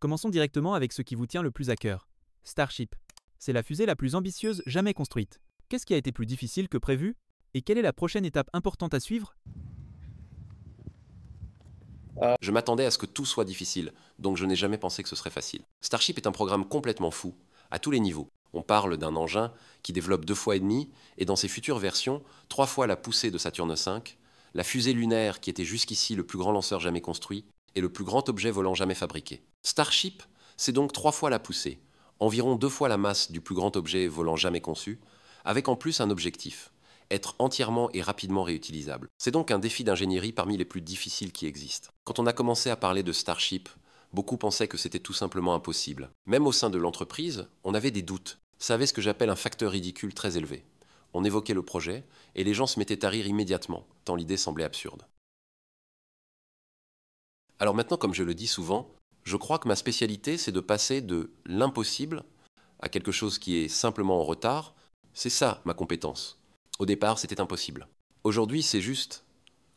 Commençons directement avec ce qui vous tient le plus à cœur. Starship. C'est la fusée la plus ambitieuse jamais construite. Qu'est-ce qui a été plus difficile que prévu? Et quelle est la prochaine étape importante à suivre? Je m'attendais à ce que tout soit difficile, donc je n'ai jamais pensé que ce serait facile. Starship est un programme complètement fou, à tous les niveaux. On parle d'un engin qui développe 2,5 fois, et dans ses futures versions, 3 fois la poussée de Saturne V, la fusée lunaire qui était jusqu'ici le plus grand lanceur jamais construit, et le plus grand objet volant jamais fabriqué. Starship, c'est donc 3 fois la poussée, environ 2 fois la masse du plus grand objet volant jamais conçu, avec en plus un objectif: être entièrement et rapidement réutilisable. C'est donc un défi d'ingénierie parmi les plus difficiles qui existent. Quand on a commencé à parler de Starship, beaucoup pensaient que c'était tout simplement impossible. Même au sein de l'entreprise, on avait des doutes. Ça avait ce que j'appelle un facteur ridicule très élevé. On évoquait le projet, et les gens se mettaient à rire immédiatement, tant l'idée semblait absurde. Alors maintenant, comme je le dis souvent, je crois que ma spécialité, c'est de passer de l'impossible à quelque chose qui est simplement en retard. C'est ça ma compétence. Au départ, c'était impossible. Aujourd'hui, c'est juste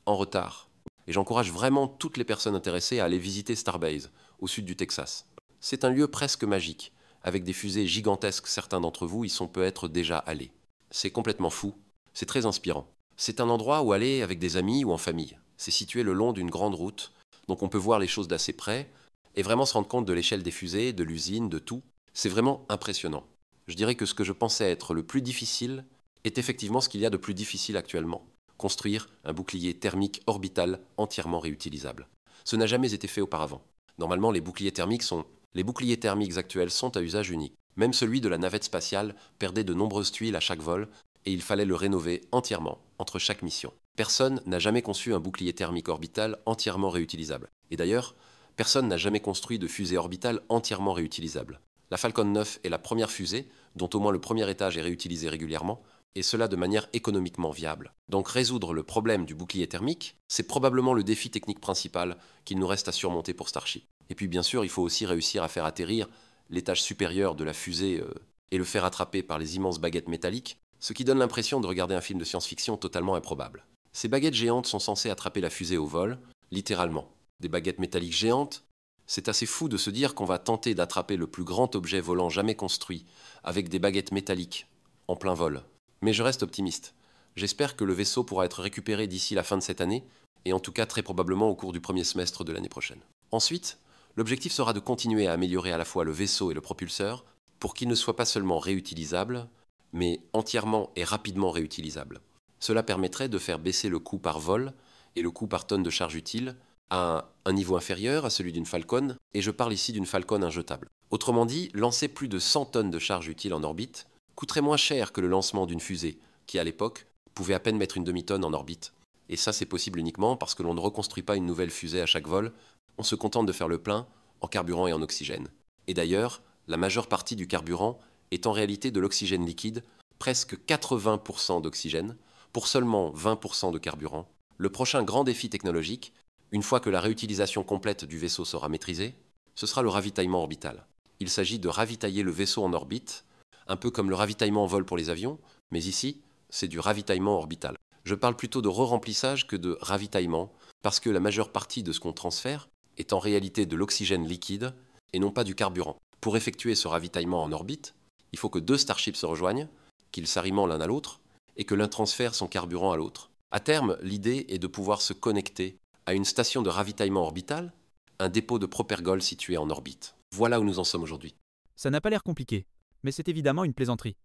en retard. Et j'encourage vraiment toutes les personnes intéressées à aller visiter Starbase, au sud du Texas. C'est un lieu presque magique, avec des fusées gigantesques. Certains d'entre vous y sont peut-être déjà allés. C'est complètement fou, c'est très inspirant. C'est un endroit où aller avec des amis ou en famille. C'est situé le long d'une grande route, donc on peut voir les choses d'assez près, et vraiment se rendre compte de l'échelle des fusées, de l'usine, de tout. C'est vraiment impressionnant. Je dirais que ce que je pensais être le plus difficile est effectivement ce qu'il y a de plus difficile actuellement: construire un bouclier thermique orbital entièrement réutilisable. Ce n'a jamais été fait auparavant. Normalement, les boucliers thermiques actuels sont à usage unique. Même celui de la navette spatiale perdait de nombreuses tuiles à chaque vol, et il fallait le rénover entièrement entre chaque mission. Personne n'a jamais conçu un bouclier thermique orbital entièrement réutilisable. Et d'ailleurs, personne n'a jamais construit de fusée orbitale entièrement réutilisable. La Falcon 9 est la première fusée dont au moins le premier étage est réutilisé régulièrement, et cela de manière économiquement viable. Donc résoudre le problème du bouclier thermique, c'est probablement le défi technique principal qu'il nous reste à surmonter pour Starship. Et puis bien sûr, il faut aussi réussir à faire atterrir l'étage supérieur de la fusée et le faire attraper par les immenses baguettes métalliques, ce qui donne l'impression de regarder un film de science-fiction totalement improbable. Ces baguettes géantes sont censées attraper la fusée au vol, littéralement. Des baguettes métalliques géantes. C'est assez fou de se dire qu'on va tenter d'attraper le plus grand objet volant jamais construit avec des baguettes métalliques en plein vol. Mais je reste optimiste. J'espère que le vaisseau pourra être récupéré d'ici la fin de cette année, et en tout cas très probablement au cours du premier semestre de l'année prochaine. Ensuite, l'objectif sera de continuer à améliorer à la fois le vaisseau et le propulseur pour qu'il ne soit pas seulement réutilisable, mais entièrement et rapidement réutilisable. Cela permettrait de faire baisser le coût par vol et le coût par tonne de charge utile à un niveau inférieur à celui d'une Falcon, et je parle ici d'une Falcon injetable. Autrement dit, lancer plus de 100 tonnes de charge utile en orbite coûterait moins cher que le lancement d'une fusée qui, à l'époque, pouvait à peine mettre une demi-tonne en orbite. Et ça, c'est possible uniquement parce que l'on ne reconstruit pas une nouvelle fusée à chaque vol, on se contente de faire le plein en carburant et en oxygène. Et d'ailleurs, la majeure partie du carburant est en réalité de l'oxygène liquide, presque 80% d'oxygène, pour seulement 20% de carburant. Le prochain grand défi technologique, une fois que la réutilisation complète du vaisseau sera maîtrisée, ce sera le ravitaillement orbital. Il s'agit de ravitailler le vaisseau en orbite, un peu comme le ravitaillement en vol pour les avions, mais ici, c'est du ravitaillement orbital. Je parle plutôt de re-remplissage que de ravitaillement, parce que la majeure partie de ce qu'on transfère est en réalité de l'oxygène liquide et non pas du carburant. Pour effectuer ce ravitaillement en orbite, il faut que 2 Starships se rejoignent, qu'ils s'arrimentent l'un à l'autre, et que l'un transfère son carburant à l'autre. À terme, l'idée est de pouvoir se connecter à une station de ravitaillement orbital, un dépôt de propergol situé en orbite. Voilà où nous en sommes aujourd'hui. Ça n'a pas l'air compliqué, mais c'est évidemment une plaisanterie.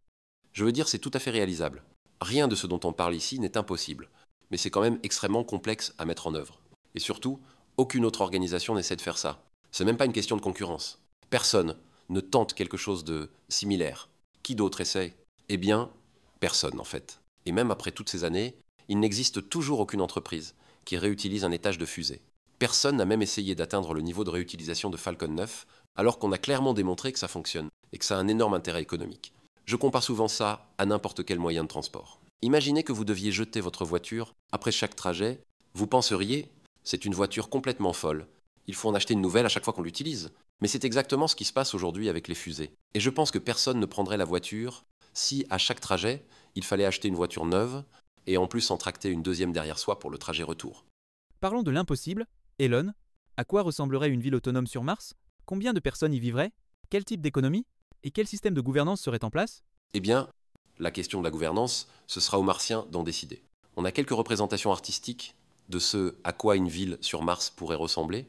Je veux dire, c'est tout à fait réalisable. Rien de ce dont on parle ici n'est impossible, mais c'est quand même extrêmement complexe à mettre en œuvre. Et surtout, aucune autre organisation n'essaie de faire ça. C'est même pas une question de concurrence. Personne ne tente quelque chose de similaire. Qui d'autre essaie? Eh bien, personne en fait. Et même après toutes ces années, il n'existe toujours aucune entreprise qui réutilise un étage de fusée. Personne n'a même essayé d'atteindre le niveau de réutilisation de Falcon 9, alors qu'on a clairement démontré que ça fonctionne et que ça a un énorme intérêt économique. Je compare souvent ça à n'importe quel moyen de transport. Imaginez que vous deviez jeter votre voiture après chaque trajet. Vous penseriez, c'est une voiture complètement folle. Il faut en acheter une nouvelle à chaque fois qu'on l'utilise. Mais c'est exactement ce qui se passe aujourd'hui avec les fusées. Et je pense que personne ne prendrait la voiture si, à chaque trajet, il fallait acheter une voiture neuve et en plus en tracter une deuxième derrière soi pour le trajet retour. Parlons de l'impossible. Elon, à quoi ressemblerait une ville autonome sur Mars? Combien de personnes y vivraient? Quel type d'économie? Et quel système de gouvernance serait en place? Eh bien, la question de la gouvernance, ce sera aux Martiens d'en décider. On a quelques représentations artistiques de ce à quoi une ville sur Mars pourrait ressembler,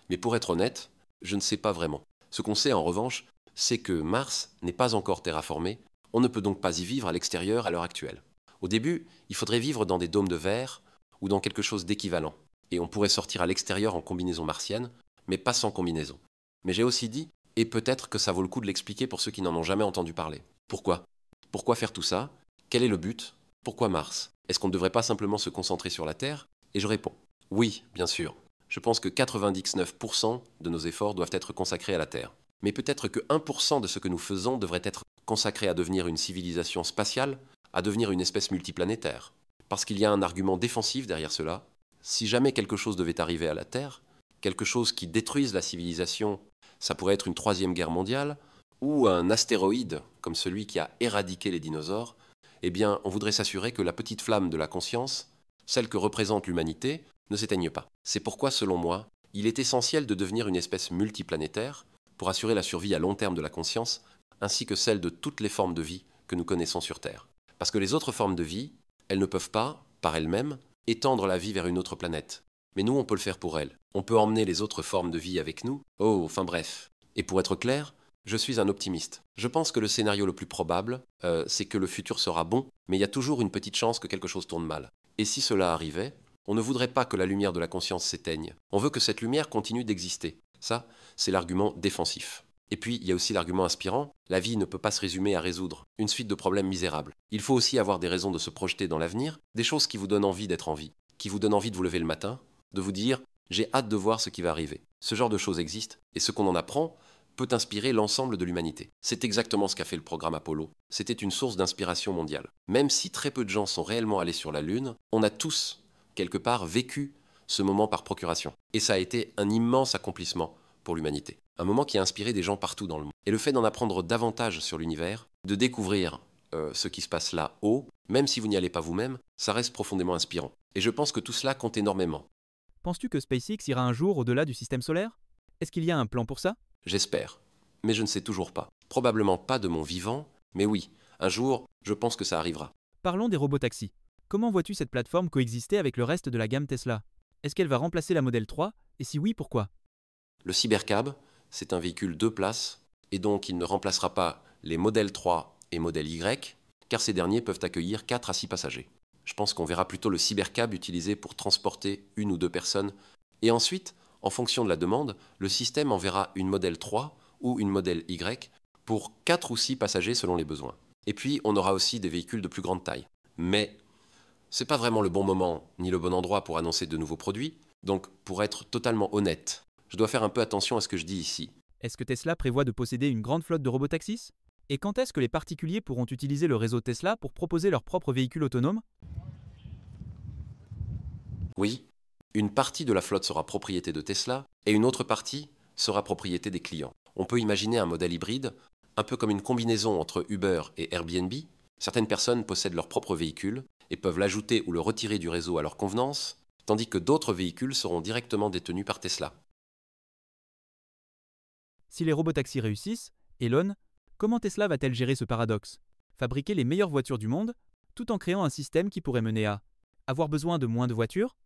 mais pour être honnête, je ne sais pas vraiment. Ce qu'on sait en revanche, c'est que Mars n'est pas encore terraformé, on ne peut donc pas y vivre à l'extérieur à l'heure actuelle. Au début, il faudrait vivre dans des dômes de verre ou dans quelque chose d'équivalent, et on pourrait sortir à l'extérieur en combinaison martienne, mais pas sans combinaison. Mais j'ai aussi dit, et peut-être que ça vaut le coup de l'expliquer pour ceux qui n'en ont jamais entendu parler. Pourquoi? Pourquoi faire tout ça? Quel est le but? Pourquoi Mars? Est-ce qu'on ne devrait pas simplement se concentrer sur la Terre? Et je réponds, oui, bien sûr. Je pense que 99% de nos efforts doivent être consacrés à la Terre. Mais peut-être que 1% de ce que nous faisons devrait être consacré à devenir une civilisation spatiale, à devenir une espèce multiplanétaire. Parce qu'il y a un argument défensif derrière cela. Si jamais quelque chose devait arriver à la Terre, quelque chose qui détruise la civilisation, ça pourrait être une troisième guerre mondiale, ou un astéroïde comme celui qui a éradiqué les dinosaures, eh bien, on voudrait s'assurer que la petite flamme de la conscience, celle que représente l'humanité, ne s'éteigne pas. C'est pourquoi, selon moi, il est essentiel de devenir une espèce multiplanétaire pour assurer la survie à long terme de la conscience, ainsi que celle de toutes les formes de vie que nous connaissons sur Terre. Parce que les autres formes de vie, elles ne peuvent pas, par elles-mêmes, étendre la vie vers une autre planète. Mais nous, on peut le faire pour elles. On peut emmener les autres formes de vie avec nous. Oh, enfin bref. Et pour être clair, je suis un optimiste. Je pense que le scénario le plus probable, c'est que le futur sera bon, mais il y a toujours une petite chance que quelque chose tourne mal. Et si cela arrivait, on ne voudrait pas que la lumière de la conscience s'éteigne. On veut que cette lumière continue d'exister. Ça, c'est l'argument défensif. Et puis, il y a aussi l'argument inspirant, la vie ne peut pas se résumer à résoudre une suite de problèmes misérables. Il faut aussi avoir des raisons de se projeter dans l'avenir, des choses qui vous donnent envie d'être en vie, qui vous donnent envie de vous lever le matin, de vous dire « j'ai hâte de voir ce qui va arriver ». Ce genre de choses existe, et ce qu'on en apprend peut inspirer l'ensemble de l'humanité. C'est exactement ce qu'a fait le programme Apollo. C'était une source d'inspiration mondiale. Même si très peu de gens sont réellement allés sur la Lune, on a tous, quelque part, vécu ce moment par procuration. Et ça a été un immense accomplissement pour l'humanité. Un moment qui a inspiré des gens partout dans le monde. Et le fait d'en apprendre davantage sur l'univers, de découvrir ce qui se passe là-haut, même si vous n'y allez pas vous-même, ça reste profondément inspirant. Et je pense que tout cela compte énormément. Penses-tu que SpaceX ira un jour au-delà du système solaire? Est-ce qu'il y a un plan pour ça? J'espère. Mais je ne sais toujours pas. Probablement pas de mon vivant, mais oui, un jour, je pense que ça arrivera. Parlons des robotaxis. Comment vois-tu cette plateforme coexister avec le reste de la gamme Tesla? Est-ce qu'elle va remplacer la Model 3? Et si oui, pourquoi? Le Cybercab, c'est un véhicule 2 places, et donc il ne remplacera pas les Model 3 et Model Y, car ces derniers peuvent accueillir 4 à 6 passagers. Je pense qu'on verra plutôt le Cybercab utilisé pour transporter 1 ou 2 personnes, et ensuite, en fonction de la demande, le système enverra une Model 3 ou une Model Y pour 4 ou 6 passagers selon les besoins. Et puis, on aura aussi des véhicules de plus grande taille. Mais c'est pas vraiment le bon moment ni le bon endroit pour annoncer de nouveaux produits, donc pour être totalement honnête, je dois faire un peu attention à ce que je dis ici. Est-ce que Tesla prévoit de posséder une grande flotte de robotaxis? Et quand est-ce que les particuliers pourront utiliser le réseau Tesla pour proposer leurs propres véhicules autonomes? Oui, une partie de la flotte sera propriété de Tesla et une autre partie sera propriété des clients. On peut imaginer un modèle hybride, un peu comme une combinaison entre Uber et Airbnb. Certaines personnes possèdent leur propre véhicule et peuvent l'ajouter ou le retirer du réseau à leur convenance, tandis que d'autres véhicules seront directement détenus par Tesla. Si les robotaxis réussissent, Elon, comment Tesla va-t-elle gérer ce paradoxe? Fabriquer les meilleures voitures du monde, tout en créant un système qui pourrait mener à avoir besoin de moins de voitures?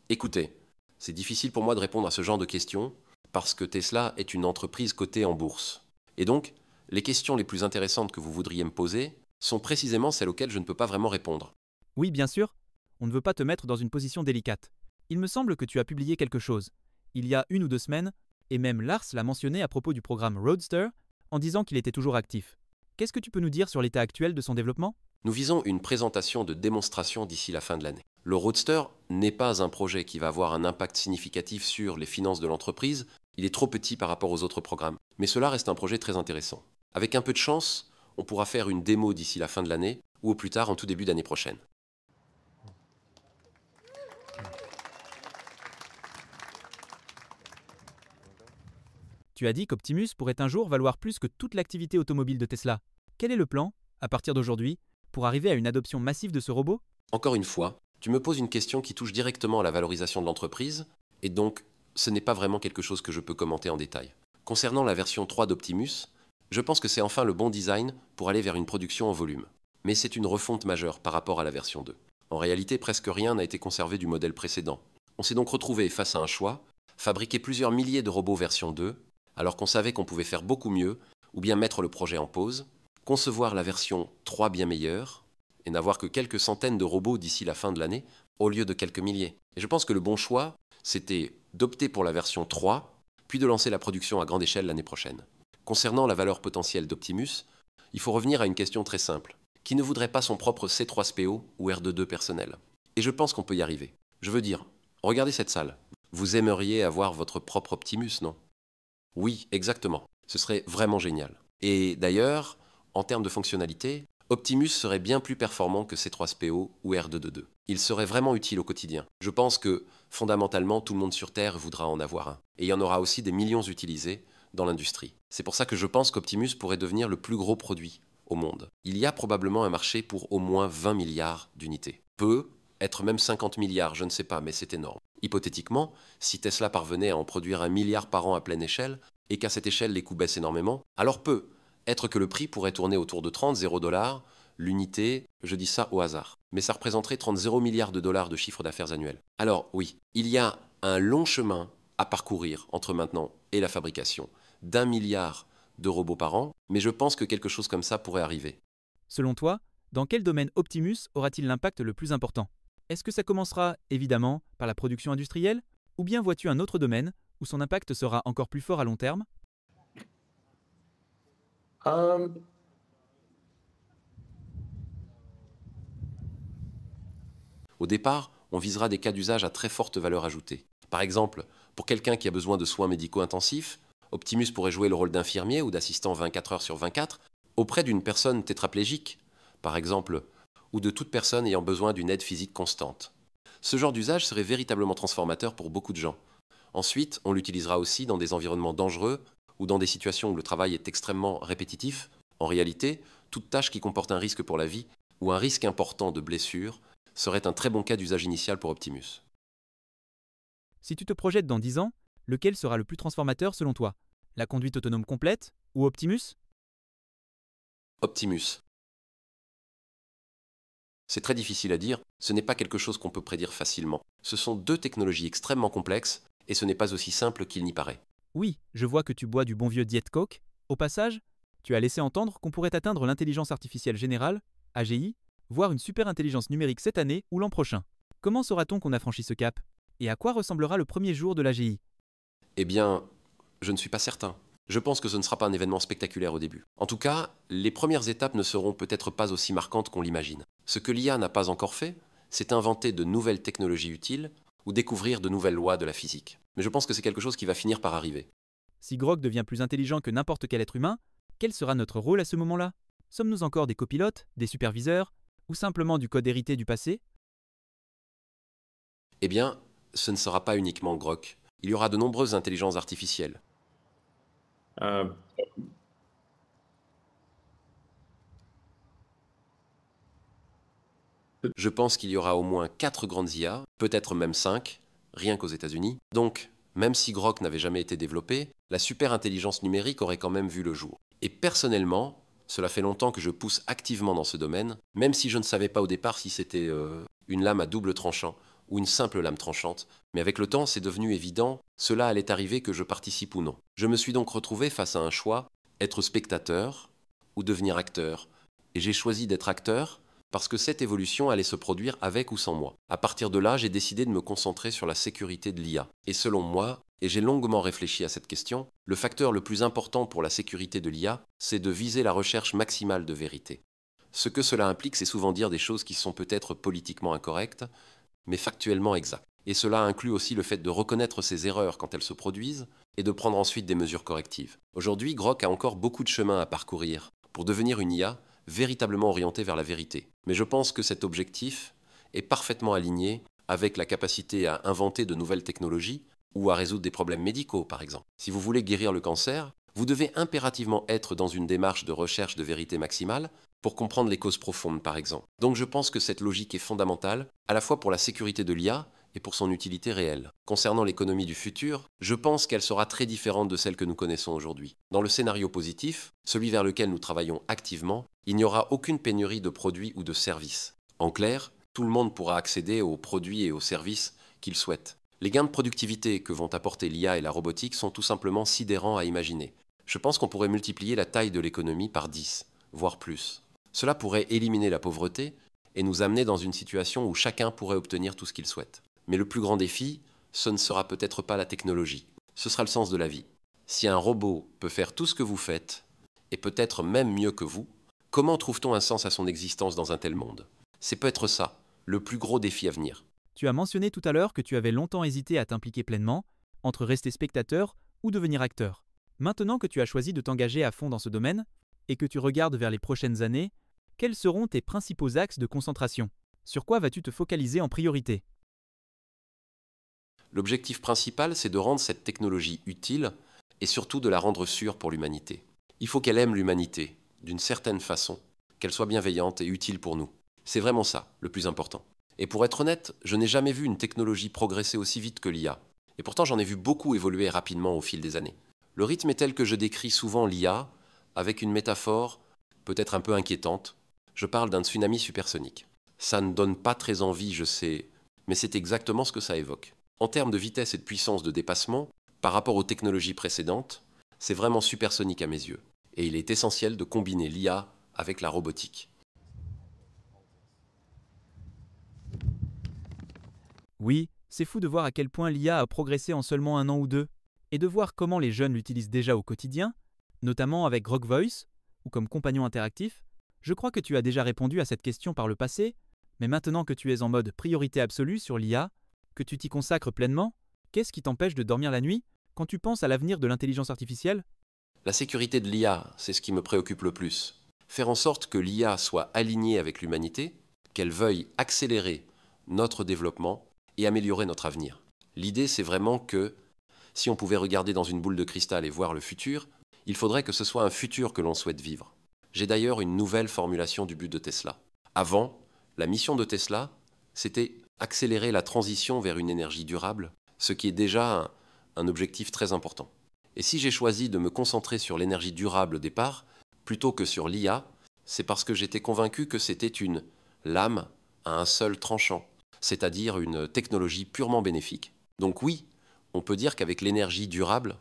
Écoutez, c'est difficile pour moi de répondre à ce genre de questions parce que Tesla est une entreprise cotée en bourse. Et donc, les questions les plus intéressantes que vous voudriez me poser sont précisément celles auxquelles je ne peux pas vraiment répondre. Oui, bien sûr. On ne veut pas te mettre dans une position délicate. Il me semble que tu as publié quelque chose, il y a 1 ou 2 semaines, et même Lars l'a mentionné à propos du programme Roadster, en disant qu'il était toujours actif. Qu'est-ce que tu peux nous dire sur l'état actuel de son développement? Nous visons une présentation de démonstration d'ici la fin de l'année. Le Roadster n'est pas un projet qui va avoir un impact significatif sur les finances de l'entreprise, il est trop petit par rapport aux autres programmes. Mais cela reste un projet très intéressant. Avec un peu de chance, on pourra faire une démo d'ici la fin de l'année, ou au plus tard en tout début d'année prochaine. Tu as dit qu'Optimus pourrait un jour valoir plus que toute l'activité automobile de Tesla. Quel est le plan, à partir d'aujourd'hui, pour arriver à une adoption massive de ce robot? Encore une fois, tu me poses une question qui touche directement à la valorisation de l'entreprise, et donc ce n'est pas vraiment quelque chose que je peux commenter en détail. Concernant la version 3 d'Optimus, je pense que c'est enfin le bon design pour aller vers une production en volume. Mais c'est une refonte majeure par rapport à la version 2. En réalité, presque rien n'a été conservé du modèle précédent. On s'est donc retrouvé face à un choix, fabriquer plusieurs milliers de robots version 2, alors qu'on savait qu'on pouvait faire beaucoup mieux, ou bien mettre le projet en pause, concevoir la version 3 bien meilleure, et n'avoir que quelques centaines de robots d'ici la fin de l'année, au lieu de quelques milliers. Et je pense que le bon choix, c'était d'opter pour la version 3, puis de lancer la production à grande échelle l'année prochaine. Concernant la valeur potentielle d'Optimus, il faut revenir à une question très simple. Qui ne voudrait pas son propre C3PO ou R22 personnel? Et je pense qu'on peut y arriver. Je veux dire, regardez cette salle. Vous aimeriez avoir votre propre Optimus, non? Oui, exactement. Ce serait vraiment génial. Et d'ailleurs, en termes de fonctionnalité, Optimus serait bien plus performant que C3PO ou R2D2. Il serait vraiment utile au quotidien. Je pense que, fondamentalement, tout le monde sur Terre voudra en avoir un. Et il y en aura aussi des millions utilisés dans l'industrie. C'est pour ça que je pense qu'Optimus pourrait devenir le plus gros produit au monde. Il y a probablement un marché pour au moins 20 milliards d'unités. Peut être même 50 milliards, je ne sais pas, mais c'est énorme. Hypothétiquement, si Tesla parvenait à en produire 1 milliard par an à pleine échelle, et qu'à cette échelle les coûts baissent énormément, alors peut être que le prix pourrait tourner autour de 30 $, l'unité, je dis ça au hasard. Mais ça représenterait 30 milliards de dollars de chiffre d'affaires annuel. Alors oui, il y a un long chemin à parcourir entre maintenant et la fabrication d'1 milliard de robots par an, mais je pense que quelque chose comme ça pourrait arriver. Selon toi, dans quel domaine Optimus aura-t-il l'impact le plus important? Est-ce que ça commencera, évidemment, par la production industrielle? Ou bien vois-tu un autre domaine où son impact sera encore plus fort à long terme? Um, Au départ, on visera des cas d'usage à très forte valeur ajoutée. Par exemple, pour quelqu'un qui a besoin de soins médicaux intensifs, Optimus pourrait jouer le rôle d'infirmier ou d'assistant 24 heures sur 24 auprès d'une personne tétraplégique, par exemple, ou de toute personne ayant besoin d'une aide physique constante. Ce genre d'usage serait véritablement transformateur pour beaucoup de gens. Ensuite, on l'utilisera aussi dans des environnements dangereux ou dans des situations où le travail est extrêmement répétitif. En réalité, toute tâche qui comporte un risque pour la vie ou un risque important de blessure serait un très bon cas d'usage initial pour Optimus. Si tu te projettes dans 10 ans, lequel sera le plus transformateur selon toi? La conduite autonome complète ou Optimus? Optimus. C'est très difficile à dire, ce n'est pas quelque chose qu'on peut prédire facilement. Ce sont deux technologies extrêmement complexes et ce n'est pas aussi simple qu'il n'y paraît. Oui, je vois que tu bois du bon vieux Diet Coke. Au passage, tu as laissé entendre qu'on pourrait atteindre l'intelligence artificielle générale, AGI, voire une super intelligence numérique cette année ou l'an prochain. Comment saura-t-on qu'on a franchi ce cap? Et à quoi ressemblera le premier jour de l'AGI? Eh bien, je ne suis pas certain. Je pense que ce ne sera pas un événement spectaculaire au début. En tout cas, les premières étapes ne seront peut-être pas aussi marquantes qu'on l'imagine. Ce que l'IA n'a pas encore fait, c'est inventer de nouvelles technologies utiles ou découvrir de nouvelles lois de la physique. Mais je pense que c'est quelque chose qui va finir par arriver. Si Grok devient plus intelligent que n'importe quel être humain, quel sera notre rôle à ce moment-là? Sommes-nous encore des copilotes, des superviseurs, ou simplement du code hérité du passé? Eh bien, ce ne sera pas uniquement Grok. Il y aura de nombreuses intelligences artificielles. uh, Je pense qu'il y aura au moins 4 grandes IA, peut-être même 5, rien qu'aux États-Unis. Donc, même si Grok n'avait jamais été développé, la super-intelligence numérique aurait quand même vu le jour. Et personnellement, cela fait longtemps que je pousse activement dans ce domaine, même si je ne savais pas au départ si c'était une lame à double tranchant ou une simple lame tranchante. Mais avec le temps, c'est devenu évident, cela allait arriver que je participe ou non. Je me suis donc retrouvé face à un choix, être spectateur ou devenir acteur. Et j'ai choisi d'être acteur parce que cette évolution allait se produire avec ou sans moi. À partir de là, j'ai décidé de me concentrer sur la sécurité de l'IA. Et selon moi, et j'ai longuement réfléchi à cette question, le facteur le plus important pour la sécurité de l'IA, c'est de viser la recherche maximale de vérité. Ce que cela implique, c'est souvent dire des choses qui sont peut-être politiquement incorrectes, mais factuellement exactes. Et cela inclut aussi le fait de reconnaître ses erreurs quand elles se produisent et de prendre ensuite des mesures correctives. Aujourd'hui, Grok a encore beaucoup de chemin à parcourir pour devenir une IA véritablement orientée vers la vérité. Mais je pense que cet objectif est parfaitement aligné avec la capacité à inventer de nouvelles technologies ou à résoudre des problèmes médicaux, par exemple. Si vous voulez guérir le cancer, vous devez impérativement être dans une démarche de recherche de vérité maximale pour comprendre les causes profondes, par exemple. Donc je pense que cette logique est fondamentale, à la fois pour la sécurité de l'IA et pour son utilité réelle. Concernant l'économie du futur, je pense qu'elle sera très différente de celle que nous connaissons aujourd'hui. Dans le scénario positif, celui vers lequel nous travaillons activement, il n'y aura aucune pénurie de produits ou de services. En clair, tout le monde pourra accéder aux produits et aux services qu'il souhaite. Les gains de productivité que vont apporter l'IA et la robotique sont tout simplement sidérants à imaginer. Je pense qu'on pourrait multiplier la taille de l'économie par 10, voire plus. Cela pourrait éliminer la pauvreté et nous amener dans une situation où chacun pourrait obtenir tout ce qu'il souhaite. Mais le plus grand défi, ce ne sera peut-être pas la technologie. Ce sera le sens de la vie. Si un robot peut faire tout ce que vous faites, et peut-être même mieux que vous, comment trouve-t-on un sens à son existence dans un tel monde? C'est peut-être ça, le plus gros défi à venir. Tu as mentionné tout à l'heure que tu avais longtemps hésité à t'impliquer pleinement, entre rester spectateur ou devenir acteur. Maintenant que tu as choisi de t'engager à fond dans ce domaine, et que tu regardes vers les prochaines années, quels seront tes principaux axes de concentration? Sur quoi vas-tu te focaliser en priorité? L'objectif principal, c'est de rendre cette technologie utile et surtout de la rendre sûre pour l'humanité. Il faut qu'elle aime l'humanité, d'une certaine façon, qu'elle soit bienveillante et utile pour nous. C'est vraiment ça, le plus important. Et pour être honnête, je n'ai jamais vu une technologie progresser aussi vite que l'IA. Et pourtant, j'en ai vu beaucoup évoluer rapidement au fil des années. Le rythme est tel que je décris souvent l'IA avec une métaphore peut-être un peu inquiétante. Je parle d'un tsunami supersonique. Ça ne donne pas très envie, je sais, mais c'est exactement ce que ça évoque. En termes de vitesse et de puissance de dépassement, par rapport aux technologies précédentes, c'est vraiment supersonique à mes yeux. Et il est essentiel de combiner l'IA avec la robotique. Oui, c'est fou de voir à quel point l'IA a progressé en seulement un an ou deux, et de voir comment les jeunes l'utilisent déjà au quotidien, notamment avec Grok Voice, ou comme compagnon interactif. Je crois que tu as déjà répondu à cette question par le passé, mais maintenant que tu es en mode priorité absolue sur l'IA, que tu t'y consacres pleinement, qu'est-ce qui t'empêche de dormir la nuit quand tu penses à l'avenir de l'intelligence artificielle? La sécurité de l'IA, c'est ce qui me préoccupe le plus. Faire en sorte que l'IA soit alignée avec l'humanité, qu'elle veuille accélérer notre développement et améliorer notre avenir. L'idée, c'est vraiment que, si on pouvait regarder dans une boule de cristal et voir le futur, il faudrait que ce soit un futur que l'on souhaite vivre. J'ai d'ailleurs une nouvelle formulation du but de Tesla. Avant, la mission de Tesla, c'était accélérer la transition vers une énergie durable, ce qui est déjà un objectif très important. Et si j'ai choisi de me concentrer sur l'énergie durable au départ, plutôt que sur l'IA, c'est parce que j'étais convaincu que c'était une lame à un seul tranchant, c'est-à-dire une technologie purement bénéfique. Donc oui, on peut dire qu'avec l'énergie durable,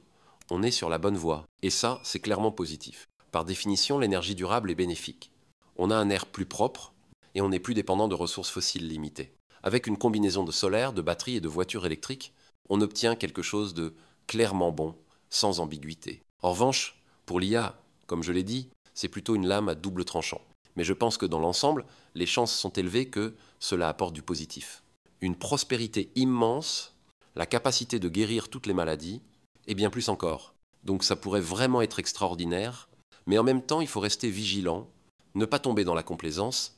on est sur la bonne voie. Et ça, c'est clairement positif. Par définition, l'énergie durable est bénéfique. On a un air plus propre et on n'est plus dépendant de ressources fossiles limitées. Avec une combinaison de solaire, de batteries et de voitures électriques, on obtient quelque chose de clairement bon, sans ambiguïté. En revanche, pour l'IA, comme je l'ai dit, c'est plutôt une lame à double tranchant. Mais je pense que dans l'ensemble, les chances sont élevées que cela apporte du positif. Une prospérité immense, la capacité de guérir toutes les maladies, et bien plus encore. Donc ça pourrait vraiment être extraordinaire, mais en même temps, il faut rester vigilant, ne pas tomber dans la complaisance,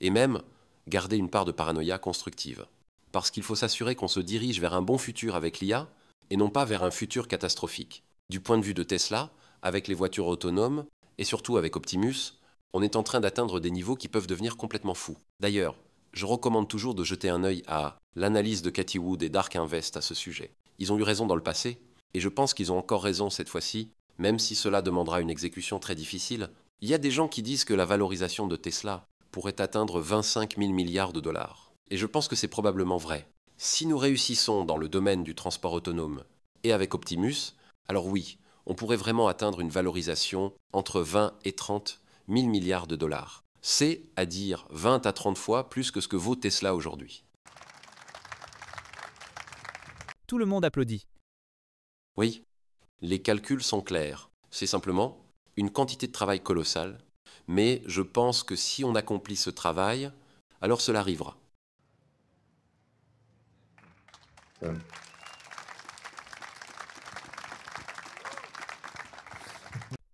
et même garder une part de paranoïa constructive. Parce qu'il faut s'assurer qu'on se dirige vers un bon futur avec l'IA, et non pas vers un futur catastrophique. Du point de vue de Tesla, avec les voitures autonomes, et surtout avec Optimus, on est en train d'atteindre des niveaux qui peuvent devenir complètement fous. D'ailleurs, je recommande toujours de jeter un œil à l'analyse de Cathie Wood et d'Ark Invest à ce sujet. Ils ont eu raison dans le passé, et je pense qu'ils ont encore raison cette fois-ci, même si cela demandera une exécution très difficile. Il y a des gens qui disent que la valorisation de Tesla pourrait atteindre 25 000 milliards de dollars. Et je pense que c'est probablement vrai. Si nous réussissons dans le domaine du transport autonome et avec Optimus, alors oui, on pourrait vraiment atteindre une valorisation entre 20 et 30 000 milliards de dollars. C'est, à dire, 20 à 30 fois plus que ce que vaut Tesla aujourd'hui. Tout le monde applaudit. Oui, les calculs sont clairs. C'est simplement une quantité de travail colossale, mais je pense que si on accomplit ce travail, alors cela arrivera.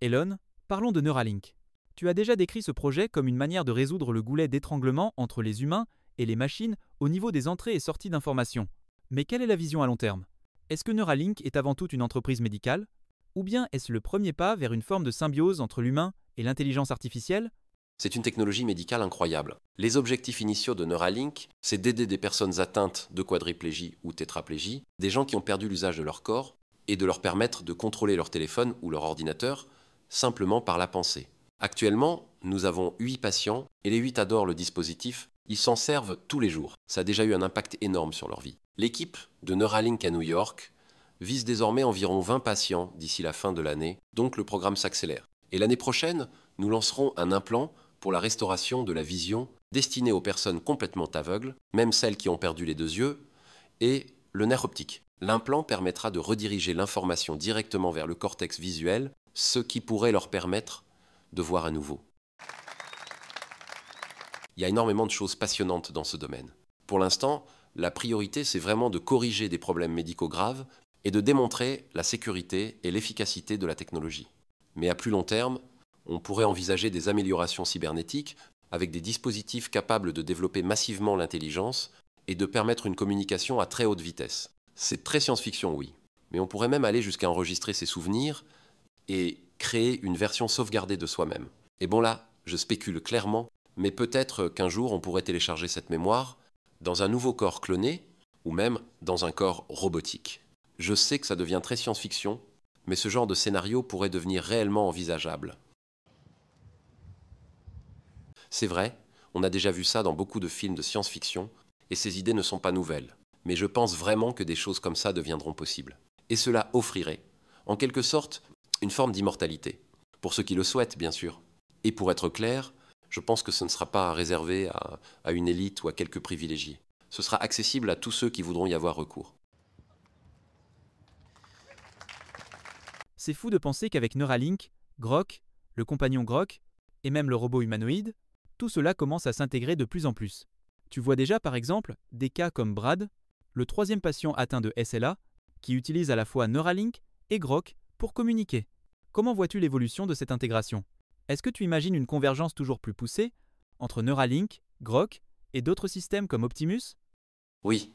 Elon, parlons de Neuralink. Tu as déjà décrit ce projet comme une manière de résoudre le goulet d'étranglement entre les humains et les machines au niveau des entrées et sorties d'informations. Mais quelle est la vision à long terme? Est-ce que Neuralink est avant tout une entreprise médicale? Ou bien est-ce le premier pas vers une forme de symbiose entre l'humain et l'intelligence artificielle? C'est une technologie médicale incroyable. Les objectifs initiaux de Neuralink, c'est d'aider des personnes atteintes de quadriplégie ou tétraplégie, des gens qui ont perdu l'usage de leur corps, et de leur permettre de contrôler leur téléphone ou leur ordinateur simplement par la pensée. Actuellement, nous avons 8 patients et les 8 adorent le dispositif. Ils s'en servent tous les jours. Ça a déjà eu un impact énorme sur leur vie. L'équipe de Neuralink à New York vise désormais environ 20 patients d'ici la fin de l'année, donc le programme s'accélère. Et l'année prochaine, nous lancerons un implant pour la restauration de la vision destiné aux personnes complètement aveugles, même celles qui ont perdu les 2 yeux, et le nerf optique. L'implant permettra de rediriger l'information directement vers le cortex visuel, ce qui pourrait leur permettre de voir à nouveau. Il y a énormément de choses passionnantes dans ce domaine. Pour l'instant, la priorité, c'est vraiment de corriger des problèmes médicaux graves et de démontrer la sécurité et l'efficacité de la technologie. Mais à plus long terme, on pourrait envisager des améliorations cybernétiques avec des dispositifs capables de développer massivement l'intelligence et de permettre une communication à très haute vitesse. C'est très science-fiction, oui, mais on pourrait même aller jusqu'à enregistrer ses souvenirs et créer une version sauvegardée de soi-même. Et bon là, je spécule clairement, mais peut-être qu'un jour on pourrait télécharger cette mémoire dans un nouveau corps cloné ou même dans un corps robotique. Je sais que ça devient très science-fiction, mais ce genre de scénario pourrait devenir réellement envisageable. C'est vrai, on a déjà vu ça dans beaucoup de films de science-fiction, et ces idées ne sont pas nouvelles. Mais je pense vraiment que des choses comme ça deviendront possibles. Et cela offrirait, en quelque sorte, une forme d'immortalité. Pour ceux qui le souhaitent, bien sûr. Et pour être clair, je pense que ce ne sera pas réservé à une élite ou à quelques privilégiés. Ce sera accessible à tous ceux qui voudront y avoir recours. C'est fou de penser qu'avec Neuralink, Grok, le compagnon Grok, et même le robot humanoïde, tout cela commence à s'intégrer de plus en plus. Tu vois déjà par exemple des cas comme Brad, le 3e patient atteint de SLA, qui utilise à la fois Neuralink et Grok pour communiquer. Comment vois-tu l'évolution de cette intégration? Est-ce que tu imagines une convergence toujours plus poussée entre Neuralink, Grok et d'autres systèmes comme Optimus? Oui,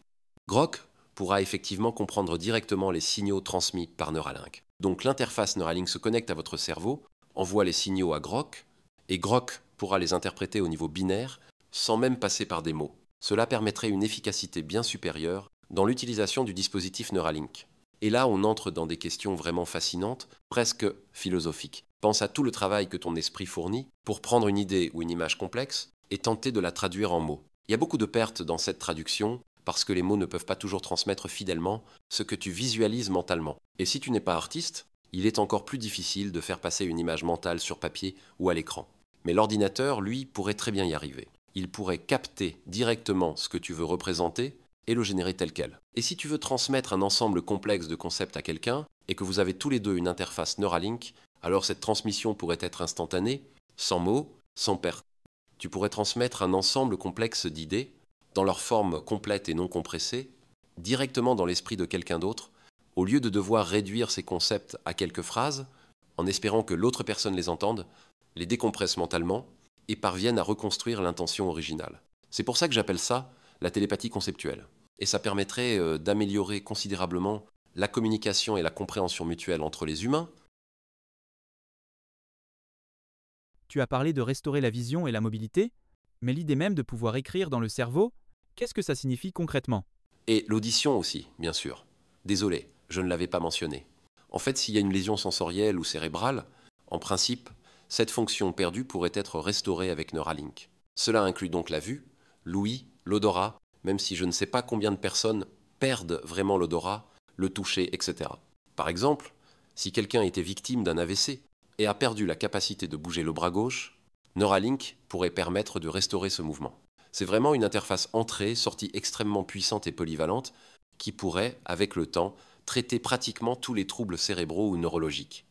Grok pourra effectivement comprendre directement les signaux transmis par Neuralink. Donc l'interface Neuralink se connecte à votre cerveau, envoie les signaux à Grok, et Grok pourra les interpréter au niveau binaire sans même passer par des mots. Cela permettrait une efficacité bien supérieure dans l'utilisation du dispositif Neuralink. Et là, on entre dans des questions vraiment fascinantes, presque philosophiques. Pense à tout le travail que ton esprit fournit pour prendre une idée ou une image complexe et tenter de la traduire en mots. Il y a beaucoup de pertes dans cette traduction parce que les mots ne peuvent pas toujours transmettre fidèlement ce que tu visualises mentalement. Et si tu n'es pas artiste, il est encore plus difficile de faire passer une image mentale sur papier ou à l'écran. Mais l'ordinateur, lui, pourrait très bien y arriver. Il pourrait capter directement ce que tu veux représenter et le générer tel quel. Et si tu veux transmettre un ensemble complexe de concepts à quelqu'un, et que vous avez tous les deux une interface Neuralink, alors cette transmission pourrait être instantanée, sans mots, sans perte. Tu pourrais transmettre un ensemble complexe d'idées, dans leur forme complète et non compressée, directement dans l'esprit de quelqu'un d'autre, au lieu de devoir réduire ces concepts à quelques phrases, en espérant que l'autre personne les entende, les décompresse mentalement, et parvienne à reconstruire l'intention originale. C'est pour ça que j'appelle ça la télépathie conceptuelle. Et ça permettrait d'améliorer considérablement la communication et la compréhension mutuelle entre les humains. Tu as parlé de restaurer la vision et la mobilité, mais l'idée même de pouvoir écrire dans le cerveau, qu'est-ce que ça signifie concrètement? Et l'audition aussi, bien sûr. Désolé, je ne l'avais pas mentionné. En fait, s'il y a une lésion sensorielle ou cérébrale, en principe, cette fonction perdue pourrait être restaurée avec Neuralink. Cela inclut donc la vue, l'ouïe, l'odorat, même si je ne sais pas combien de personnes perdent vraiment l'odorat, le toucher, etc. Par exemple, si quelqu'un était victime d'un AVC et a perdu la capacité de bouger le bras gauche, Neuralink pourrait permettre de restaurer ce mouvement. C'est vraiment une interface entrée-sortie extrêmement puissante et polyvalente qui pourrait, avec le temps, traiter pratiquement tous les troubles cérébraux ou neurologiques.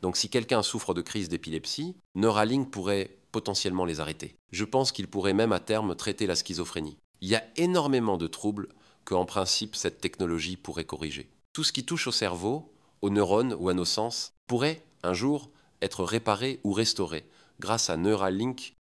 Donc si quelqu'un souffre de crise d'épilepsie, Neuralink pourrait potentiellement les arrêter. Je pense qu'il pourrait même à terme traiter la schizophrénie. Il y a énormément de troubles que, en principe, cette technologie pourrait corriger. Tout ce qui touche au cerveau, aux neurones ou à nos sens, pourrait, un jour, être réparé ou restauré grâce à Neuralink.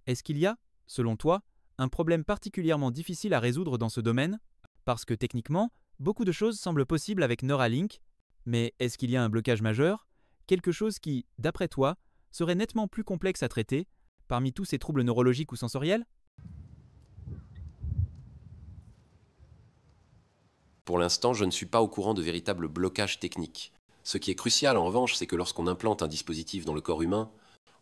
Est-ce qu'il y a, selon toi, un problème particulièrement difficile à résoudre dans ce domaine? Parce que techniquement, beaucoup de choses semblent possibles avec Neuralink, mais est-ce qu'il y a un blocage majeur? Quelque chose qui, d'après toi, serait nettement plus complexe à traiter, parmi tous ces troubles neurologiques ou sensoriels? Pour l'instant, je ne suis pas au courant de véritables blocages techniques. Ce qui est crucial en revanche, c'est que lorsqu'on implante un dispositif dans le corps humain,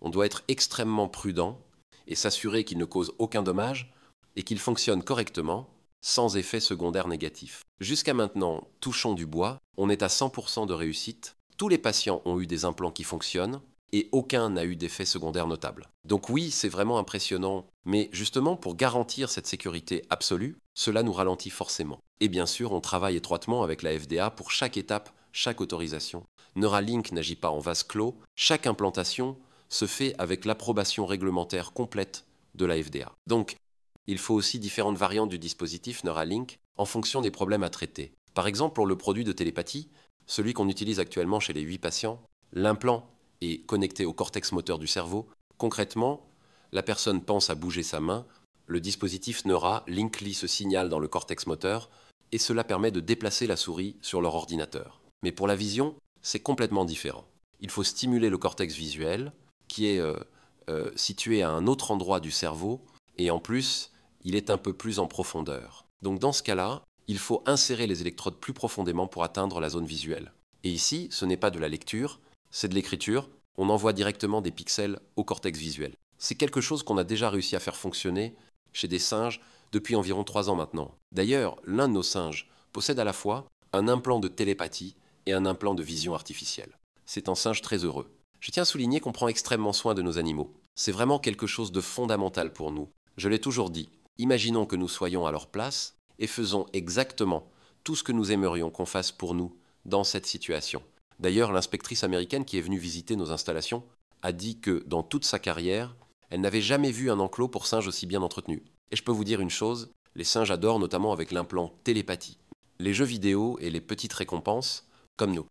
on doit être extrêmement prudent et s'assurer qu'il ne cause aucun dommage et qu'il fonctionne correctement, sans effet secondaire négatif. Jusqu'à maintenant, touchons du bois, on est à 100% de réussite, tous les patients ont eu des implants qui fonctionnent et aucun n'a eu d'effet secondaire notable. Donc oui, c'est vraiment impressionnant, mais justement pour garantir cette sécurité absolue, cela nous ralentit forcément. Et bien sûr, on travaille étroitement avec la FDA pour chaque étape, chaque autorisation. Neuralink n'agit pas en vase clos, chaque implantation se fait avec l'approbation réglementaire complète de la FDA. Donc, il faut aussi différentes variantes du dispositif Neuralink en fonction des problèmes à traiter. Par exemple, pour le produit de télépathie, celui qu'on utilise actuellement chez les 8 patients, l'implant est connecté au cortex moteur du cerveau. Concrètement, la personne pense à bouger sa main, le dispositif Neuralink lit ce signal dans le cortex moteur et cela permet de déplacer la souris sur leur ordinateur. Mais pour la vision, c'est complètement différent. Il faut stimuler le cortex visuel qui est situé à un autre endroit du cerveau et en plus, il est un peu plus en profondeur. Donc dans ce cas-là, il faut insérer les électrodes plus profondément pour atteindre la zone visuelle. Et ici, ce n'est pas de la lecture, c'est de l'écriture. On envoie directement des pixels au cortex visuel. C'est quelque chose qu'on a déjà réussi à faire fonctionner chez des singes depuis environ 3 ans maintenant. D'ailleurs, l'un de nos singes possède à la fois un implant de télépathie et un implant de vision artificielle. C'est un singe très heureux. Je tiens à souligner qu'on prend extrêmement soin de nos animaux. C'est vraiment quelque chose de fondamental pour nous. Je l'ai toujours dit, imaginons que nous soyons à leur place et faisons exactement tout ce que nous aimerions qu'on fasse pour nous dans cette situation. D'ailleurs, l'inspectrice américaine qui est venue visiter nos installations a dit que dans toute sa carrière, elle n'avait jamais vu un enclos pour singes aussi bien entretenu. Et je peux vous dire une chose, les singes adorent notamment avec l'implant télépathie. Les jeux vidéo et les petites récompenses, comme nous.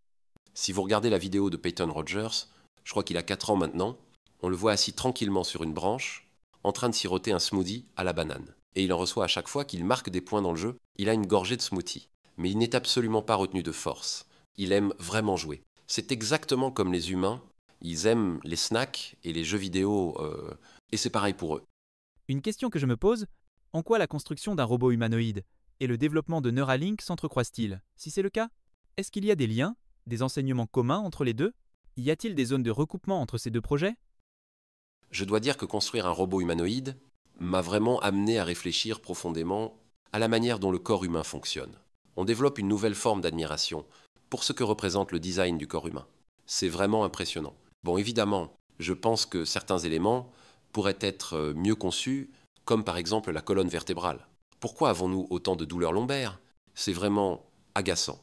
Si vous regardez la vidéo de Peyton Rogers, je crois qu'il a 4 ans maintenant, on le voit assis tranquillement sur une branche, en train de siroter un smoothie à la banane. Et il en reçoit à chaque fois qu'il marque des points dans le jeu, il a une gorgée de smoothie. Mais il n'est absolument pas retenu de force. Il aime vraiment jouer. C'est exactement comme les humains, ils aiment les snacks et les jeux vidéo, et c'est pareil pour eux. Une question que je me pose, en quoi la construction d'un robot humanoïde et le développement de Neuralink s'entrecroisent-ils? Si c'est le cas, est-ce qu'il y a des liens, des enseignements communs entre les deux? Y a-t-il des zones de recoupement entre ces deux projets? Je dois dire que construire un robot humanoïde m'a vraiment amené à réfléchir profondément à la manière dont le corps humain fonctionne. On développe une nouvelle forme d'admiration pour ce que représente le design du corps humain. C'est vraiment impressionnant. Bon, évidemment, je pense que certains éléments pourraient être mieux conçus, comme par exemple la colonne vertébrale. Pourquoi avons-nous autant de douleurs lombaires? C'est vraiment agaçant.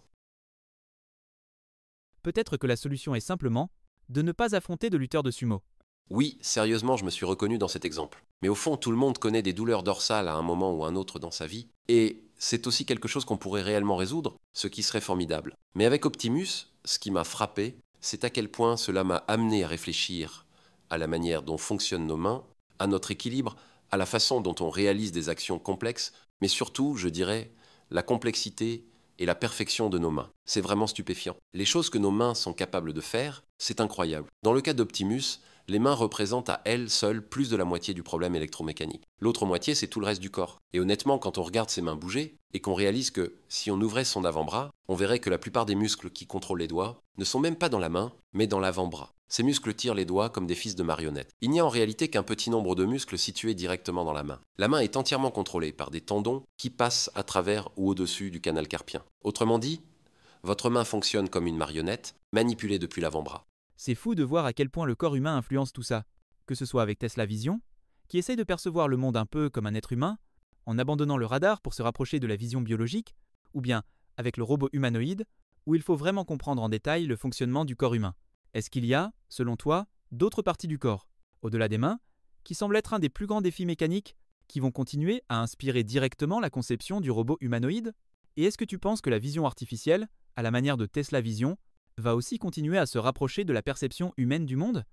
Peut-être que la solution est simplement de ne pas affronter de lutteurs de sumo. Oui, sérieusement, je me suis reconnu dans cet exemple. Mais au fond, tout le monde connaît des douleurs dorsales à un moment ou un autre dans sa vie, et c'est aussi quelque chose qu'on pourrait réellement résoudre, ce qui serait formidable. Mais avec Optimus, ce qui m'a frappé, c'est à quel point cela m'a amené à réfléchir à la manière dont fonctionnent nos mains, à notre équilibre, à la façon dont on réalise des actions complexes, mais surtout, je dirais, la complexité et la perfection de nos mains. C'est vraiment stupéfiant. Les choses que nos mains sont capables de faire, c'est incroyable. Dans le cas d'Optimus, les mains représentent à elles seules plus de la moitié du problème électromécanique. L'autre moitié, c'est tout le reste du corps. Et honnêtement, quand on regarde ses mains bouger, et qu'on réalise que si on ouvrait son avant-bras, on verrait que la plupart des muscles qui contrôlent les doigts ne sont même pas dans la main, mais dans l'avant-bras. Ces muscles tirent les doigts comme des fils de marionnettes. Il n'y a en réalité qu'un petit nombre de muscles situés directement dans la main. La main est entièrement contrôlée par des tendons qui passent à travers ou au-dessus du canal carpien. Autrement dit, votre main fonctionne comme une marionnette, manipulée depuis l'avant-bras. C'est fou de voir à quel point le corps humain influence tout ça, que ce soit avec Tesla Vision, qui essaye de percevoir le monde un peu comme un être humain, en abandonnant le radar pour se rapprocher de la vision biologique, ou bien avec le robot humanoïde, où il faut vraiment comprendre en détail le fonctionnement du corps humain. Est-ce qu'il y a, selon toi, d'autres parties du corps, au-delà des mains, qui semblent être un des plus grands défis mécaniques, qui vont continuer à inspirer directement la conception du robot humanoïde? Et est-ce que tu penses que la vision artificielle, à la manière de Tesla Vision, va aussi continuer à se rapprocher de la perception humaine du monde?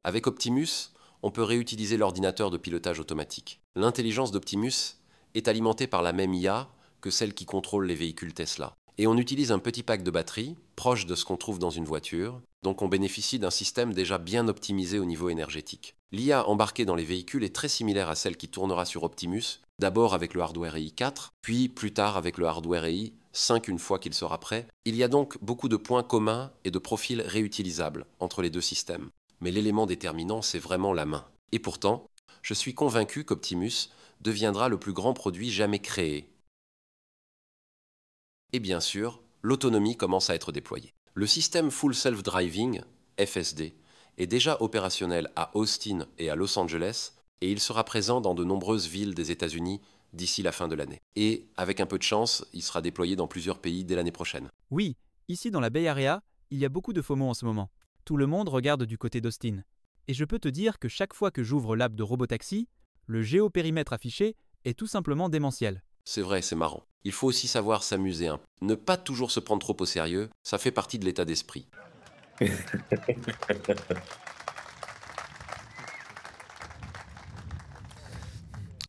Avec Optimus, on peut réutiliser l'ordinateur de pilotage automatique. L'intelligence d'Optimus est alimentée par la même IA que celle qui contrôle les véhicules Tesla. Et on utilise un petit pack de batterie, proche de ce qu'on trouve dans une voiture, donc on bénéficie d'un système déjà bien optimisé au niveau énergétique. L'IA embarquée dans les véhicules est très similaire à celle qui tournera sur Optimus, d'abord avec le hardware AI 4, puis plus tard avec le hardware AI 5 une fois qu'il sera prêt. Il y a donc beaucoup de points communs et de profils réutilisables entre les deux systèmes. Mais l'élément déterminant, c'est vraiment la main. Et pourtant, je suis convaincu qu'Optimus deviendra le plus grand produit jamais créé. Et bien sûr, l'autonomie commence à être déployée. Le système Full Self-Driving, FSD, est déjà opérationnel à Austin et à Los Angeles, et il sera présent dans de nombreuses villes des États-Unis d'ici la fin de l'année. Et, avec un peu de chance, il sera déployé dans plusieurs pays dès l'année prochaine. Oui, ici dans la Bay Area, il y a beaucoup de FOMO en ce moment. Tout le monde regarde du côté d'Austin. Et je peux te dire que chaque fois que j'ouvre l'app de Robotaxi, le géopérimètre affiché est tout simplement démentiel. C'est vrai, c'est marrant. Il faut aussi savoir s'amuser un peu. Ne pas toujours se prendre trop au sérieux, ça fait partie de l'état d'esprit.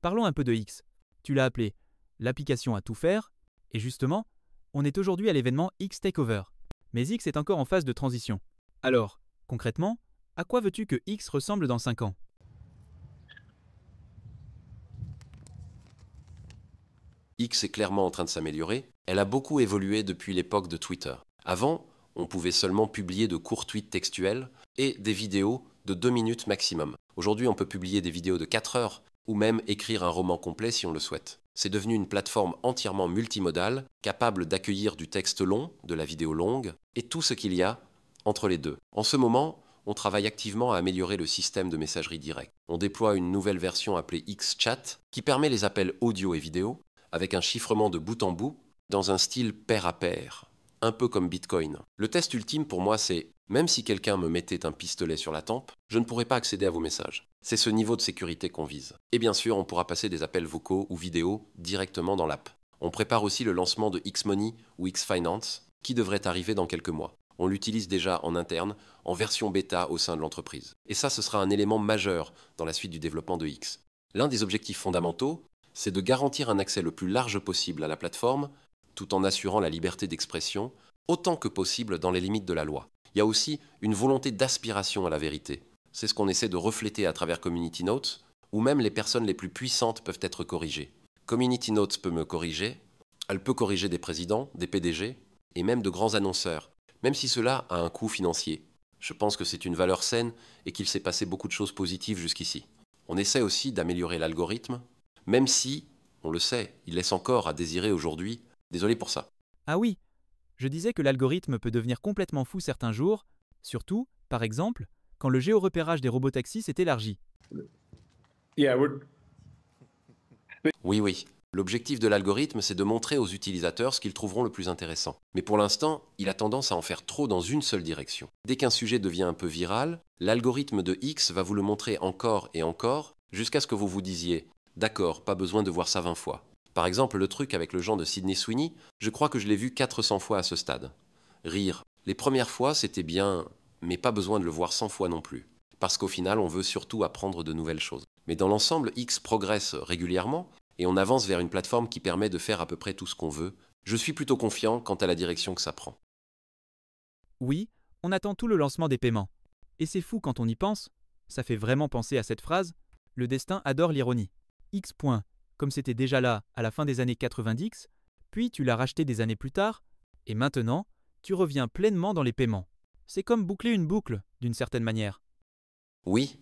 Parlons un peu de X. Tu l'as appelé l'application à tout faire, et justement, on est aujourd'hui à l'événement X Takeover. Mais X est encore en phase de transition. Alors, concrètement, à quoi veux-tu que X ressemble dans 5 ans? X est clairement en train de s'améliorer. Elle a beaucoup évolué depuis l'époque de Twitter. Avant, on pouvait seulement publier de courts tweets textuels et des vidéos de 2 minutes maximum. Aujourd'hui, on peut publier des vidéos de 4 heures ou même écrire un roman complet si on le souhaite. C'est devenu une plateforme entièrement multimodale, capable d'accueillir du texte long, de la vidéo longue et tout ce qu'il y a entre les deux. En ce moment, on travaille activement à améliorer le système de messagerie directe. On déploie une nouvelle version appelée X-Chat qui permet les appels audio et vidéo avec un chiffrement de bout en bout dans un style pair à pair, un peu comme Bitcoin. Le test ultime pour moi, c'est même si quelqu'un me mettait un pistolet sur la tempe, je ne pourrais pas accéder à vos messages. C'est ce niveau de sécurité qu'on vise. Et bien sûr, on pourra passer des appels vocaux ou vidéo directement dans l'app. On prépare aussi le lancement de X-Money ou X-Finance qui devrait arriver dans quelques mois. On l'utilise déjà en interne, en version bêta au sein de l'entreprise. Et ça, ce sera un élément majeur dans la suite du développement de X. L'un des objectifs fondamentaux, c'est de garantir un accès le plus large possible à la plateforme, tout en assurant la liberté d'expression, autant que possible dans les limites de la loi. Il y a aussi une volonté d'aspiration à la vérité. C'est ce qu'on essaie de refléter à travers Community Notes, où même les personnes les plus puissantes peuvent être corrigées. Community Notes peut me corriger, elle peut corriger des présidents, des PDG, et même de grands annonceurs, même si cela a un coût financier. Je pense que c'est une valeur saine et qu'il s'est passé beaucoup de choses positives jusqu'ici. On essaie aussi d'améliorer l'algorithme, même si, on le sait, il laisse encore à désirer aujourd'hui. Désolé pour ça. Ah oui, je disais que l'algorithme peut devenir complètement fou certains jours, surtout, par exemple, quand le géorepérage des robotaxis s'est élargi. Yeah, Oui. L'objectif de l'algorithme, c'est de montrer aux utilisateurs ce qu'ils trouveront le plus intéressant. Mais pour l'instant, il a tendance à en faire trop dans une seule direction. Dès qu'un sujet devient un peu viral, l'algorithme de X va vous le montrer encore et encore, jusqu'à ce que vous vous disiez « D'accord, pas besoin de voir ça 20 fois ». Par exemple, le truc avec le genre de Sydney Sweeney, je crois que je l'ai vu 400 fois à ce stade. Rire. Les premières fois, c'était bien, mais pas besoin de le voir 100 fois non plus. Parce qu'au final, on veut surtout apprendre de nouvelles choses. Mais dans l'ensemble, X progresse régulièrement, et on avance vers une plateforme qui permet de faire à peu près tout ce qu'on veut. Je suis plutôt confiant quant à la direction que ça prend. Oui, on attend tout le lancement des paiements. Et c'est fou quand on y pense, ça fait vraiment penser à cette phrase « Le destin adore l'ironie ». X point, comme c'était déjà là à la fin des années 90, puis tu l'as racheté des années plus tard, et maintenant, tu reviens pleinement dans les paiements. C'est comme boucler une boucle, d'une certaine manière. Oui,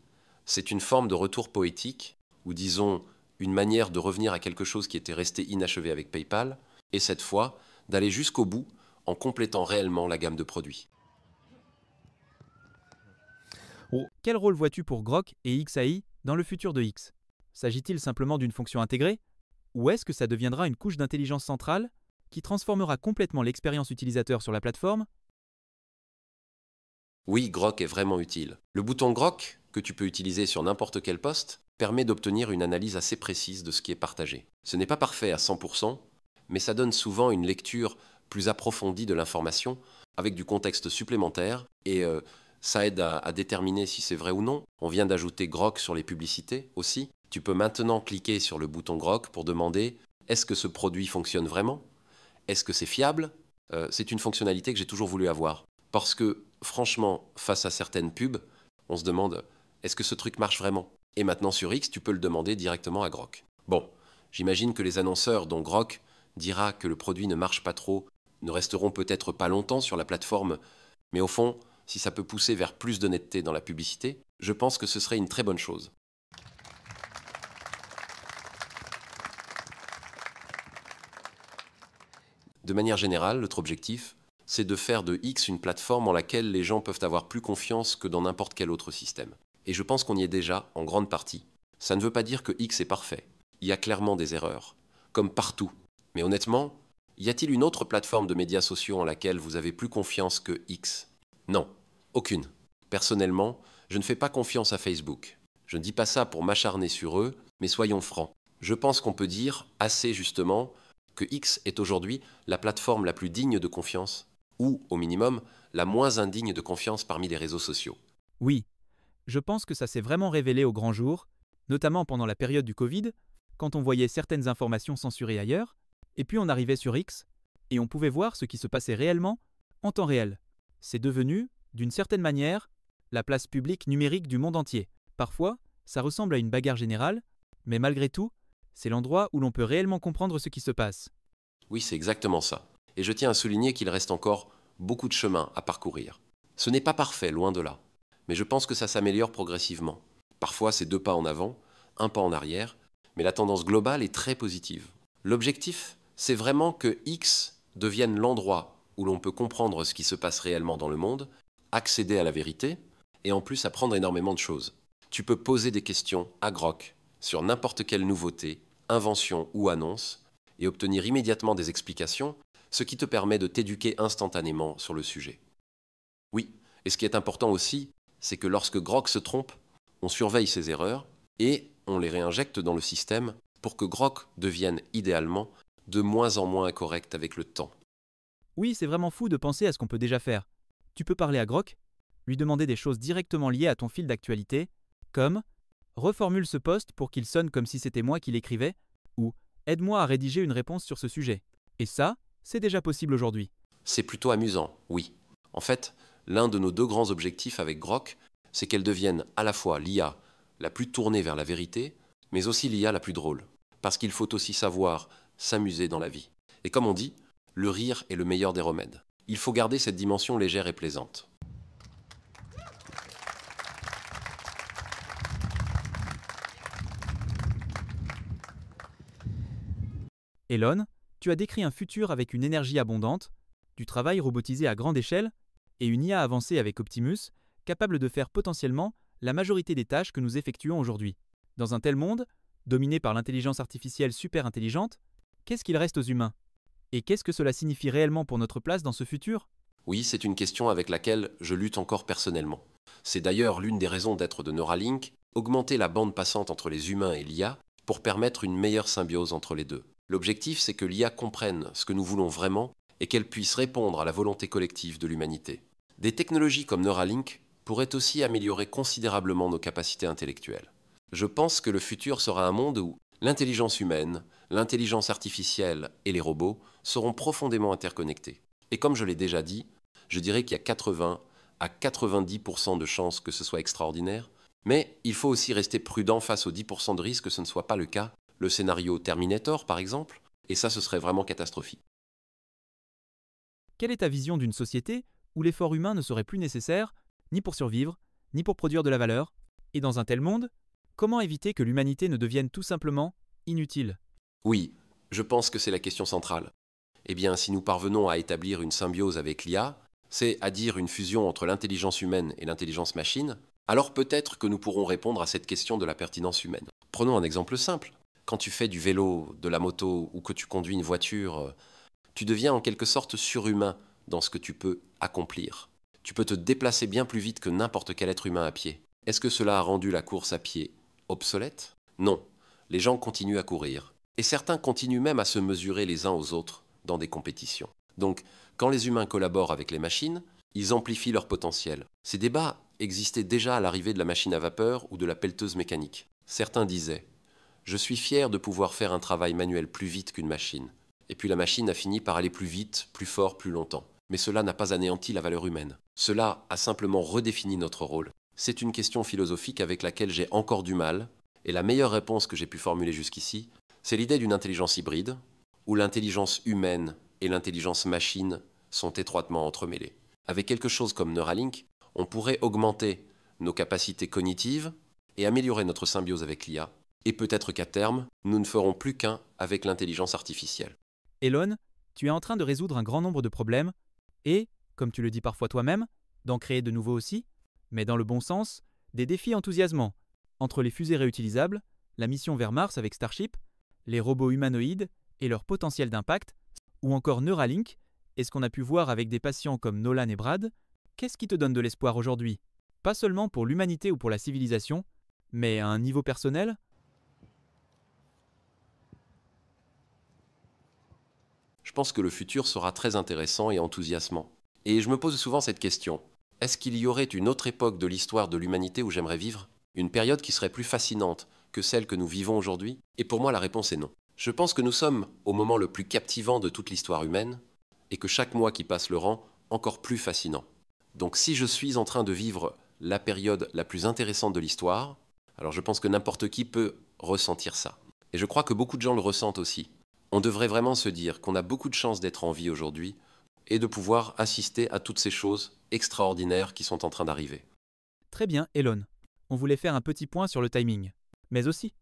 c'est une forme de retour poétique, ou disons une manière de revenir à quelque chose qui était resté inachevé avec PayPal, et cette fois, d'aller jusqu'au bout en complétant réellement la gamme de produits. Quel rôle vois-tu pour Grok et XAI dans le futur de X? S'agit-il simplement d'une fonction intégrée? Ou est-ce que ça deviendra une couche d'intelligence centrale qui transformera complètement l'expérience utilisateur sur la plateforme? Oui, Grok est vraiment utile. Le bouton Grok, que tu peux utiliser sur n'importe quel poste, permet d'obtenir une analyse assez précise de ce qui est partagé. Ce n'est pas parfait à 100%, mais ça donne souvent une lecture plus approfondie de l'information, avec du contexte supplémentaire, et ça aide à déterminer si c'est vrai ou non. On vient d'ajouter Grok sur les publicités aussi. Tu peux maintenant cliquer sur le bouton Grok pour demander « Est-ce que ce produit fonctionne vraiment ? Est-ce que c'est fiable ?» C'est une fonctionnalité que j'ai toujours voulu avoir. Parce que franchement, face à certaines pubs, on se demande, est-ce que ce truc marche vraiment? Et maintenant sur X, tu peux le demander directement à Grok. Bon, j'imagine que les annonceurs dont Grok dira que le produit ne marche pas trop ne resteront peut-être pas longtemps sur la plateforme, mais au fond, si ça peut pousser vers plus d'honnêteté dans la publicité, je pense que ce serait une très bonne chose. De manière générale, notre objectif, c'est de faire de X une plateforme en laquelle les gens peuvent avoir plus confiance que dans n'importe quel autre système. Et je pense qu'on y est déjà, en grande partie. Ça ne veut pas dire que X est parfait. Il y a clairement des erreurs, comme partout. Mais honnêtement, y a-t-il une autre plateforme de médias sociaux en laquelle vous avez plus confiance que X? Non, aucune. Personnellement, je ne fais pas confiance à Facebook. Je ne dis pas ça pour m'acharner sur eux, mais soyons francs. Je pense qu'on peut dire, assez justement, que X est aujourd'hui la plateforme la plus digne de confiance, ou, au minimum, la moins indigne de confiance parmi les réseaux sociaux. Oui, je pense que ça s'est vraiment révélé au grand jour, notamment pendant la période du Covid, quand on voyait certaines informations censurées ailleurs, et puis on arrivait sur X, et on pouvait voir ce qui se passait réellement en temps réel. C'est devenu, d'une certaine manière, la place publique numérique du monde entier. Parfois, ça ressemble à une bagarre générale, mais malgré tout, c'est l'endroit où l'on peut réellement comprendre ce qui se passe. Oui, c'est exactement ça. Et je tiens à souligner qu'il reste encore beaucoup de chemin à parcourir. Ce n'est pas parfait, loin de là. Mais je pense que ça s'améliore progressivement. Parfois, c'est 2 pas en avant, 1 pas en arrière, mais la tendance globale est très positive. L'objectif, c'est vraiment que X devienne l'endroit où l'on peut comprendre ce qui se passe réellement dans le monde, accéder à la vérité, et en plus apprendre énormément de choses. Tu peux poser des questions à Grok sur n'importe quelle nouveauté, invention ou annonce, et obtenir immédiatement des explications, ce qui te permet de t'éduquer instantanément sur le sujet. Oui, et ce qui est important aussi, c'est que lorsque Grok se trompe, on surveille ses erreurs et on les réinjecte dans le système pour que Grok devienne idéalement de moins en moins correct avec le temps. Oui, c'est vraiment fou de penser à ce qu'on peut déjà faire. Tu peux parler à Grok, lui demander des choses directement liées à ton fil d'actualité, comme « Reformule ce post pour qu'il sonne comme si c'était moi qui l'écrivais » ou « Aide-moi à rédiger une réponse sur ce sujet ». Et ça, c'est déjà possible aujourd'hui. C'est plutôt amusant, oui. En fait, l'un de nos 2 grands objectifs avec Grok, c'est qu'elle devienne à la fois l'IA la plus tournée vers la vérité, mais aussi l'IA la plus drôle. Parce qu'il faut aussi savoir s'amuser dans la vie. Et comme on dit, le rire est le meilleur des remèdes. Il faut garder cette dimension légère et plaisante. Elon, tu as décrit un futur avec une énergie abondante, du travail robotisé à grande échelle et une IA avancée avec Optimus, capable de faire potentiellement la majorité des tâches que nous effectuons aujourd'hui. Dans un tel monde, dominé par l'intelligence artificielle super intelligente, qu'est-ce qu'il reste aux humains? Et qu'est-ce que cela signifie réellement pour notre place dans ce futur? Oui, c'est une question avec laquelle je lutte encore personnellement. C'est d'ailleurs l'une des raisons d'être de Neuralink, augmenter la bande passante entre les humains et l'IA pour permettre une meilleure symbiose entre les deux. L'objectif, c'est que l'IA comprenne ce que nous voulons vraiment et qu'elle puisse répondre à la volonté collective de l'humanité. Des technologies comme Neuralink pourraient aussi améliorer considérablement nos capacités intellectuelles. Je pense que le futur sera un monde où l'intelligence humaine, l'intelligence artificielle et les robots seront profondément interconnectés. Et comme je l'ai déjà dit, je dirais qu'il y a 80 à 90% de chances que ce soit extraordinaire, mais il faut aussi rester prudent face aux 10% de risque que ce ne soit pas le cas. Le scénario Terminator, par exemple, et ça, ce serait vraiment catastrophique. Quelle est ta vision d'une société où l'effort humain ne serait plus nécessaire, ni pour survivre, ni pour produire de la valeur? Et dans un tel monde, comment éviter que l'humanité ne devienne tout simplement inutile? Oui, je pense que c'est la question centrale. Eh bien, si nous parvenons à établir une symbiose avec l'IA, c'est à dire une fusion entre l'intelligence humaine et l'intelligence machine, alors peut-être que nous pourrons répondre à cette question de la pertinence humaine. Prenons un exemple simple. Quand tu fais du vélo, de la moto ou que tu conduis une voiture, tu deviens en quelque sorte surhumain dans ce que tu peux accomplir. Tu peux te déplacer bien plus vite que n'importe quel être humain à pied. Est-ce que cela a rendu la course à pied obsolète? Non. Les gens continuent à courir. Et certains continuent même à se mesurer les uns aux autres dans des compétitions. Donc, quand les humains collaborent avec les machines, ils amplifient leur potentiel. Ces débats existaient déjà à l'arrivée de la machine à vapeur ou de la pelleteuse mécanique. Certains disaient « Je suis fier de pouvoir faire un travail manuel plus vite qu'une machine. » Et puis la machine a fini par aller plus vite, plus fort, plus longtemps. Mais cela n'a pas anéanti la valeur humaine. Cela a simplement redéfini notre rôle. C'est une question philosophique avec laquelle j'ai encore du mal, et la meilleure réponse que j'ai pu formuler jusqu'ici, c'est l'idée d'une intelligence hybride, où l'intelligence humaine et l'intelligence machine sont étroitement entremêlées. Avec quelque chose comme Neuralink, on pourrait augmenter nos capacités cognitives et améliorer notre symbiose avec l'IA, et peut-être qu'à terme, nous ne ferons plus qu'un avec l'intelligence artificielle. Elon, tu es en train de résoudre un grand nombre de problèmes et, comme tu le dis parfois toi-même, d'en créer de nouveaux aussi, mais dans le bon sens, des défis enthousiasmants, entre les fusées réutilisables, la mission vers Mars avec Starship, les robots humanoïdes et leur potentiel d'impact, ou encore Neuralink, et ce qu'on a pu voir avec des patients comme Nolan et Brad. Qu'est-ce qui te donne de l'espoir aujourd'hui? Pas seulement pour l'humanité ou pour la civilisation, mais à un niveau personnel? Je pense que le futur sera très intéressant et enthousiasmant. Et je me pose souvent cette question. Est-ce qu'il y aurait une autre époque de l'histoire de l'humanité où j'aimerais vivre? Une période qui serait plus fascinante que celle que nous vivons aujourd'hui? Et pour moi, la réponse est non. Je pense que nous sommes au moment le plus captivant de toute l'histoire humaine, et que chaque mois qui passe le rend encore plus fascinant. Donc si je suis en train de vivre la période la plus intéressante de l'histoire, alors je pense que n'importe qui peut ressentir ça. Et je crois que beaucoup de gens le ressentent aussi. On devrait vraiment se dire qu'on a beaucoup de chance d'être en vie aujourd'hui et de pouvoir assister à toutes ces choses extraordinaires qui sont en train d'arriver. Très bien, Elon. On voulait faire un petit point sur le timing. Mais aussi.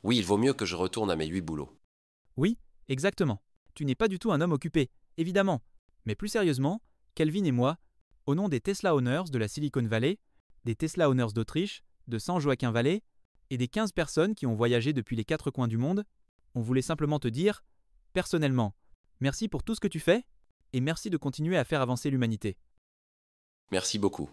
Oui, il vaut mieux que je retourne à mes 8 boulots. Oui, exactement. Tu n'es pas du tout un homme occupé, évidemment. Mais plus sérieusement, Kelvin et moi, au nom des Tesla Owners de la Silicon Valley, des Tesla Owners d'Autriche, de San Joaquin Valley, et des 15 personnes qui ont voyagé depuis les 4 coins du monde, on voulait simplement te dire, personnellement, merci pour tout ce que tu fais, et merci de continuer à faire avancer l'humanité. Merci beaucoup.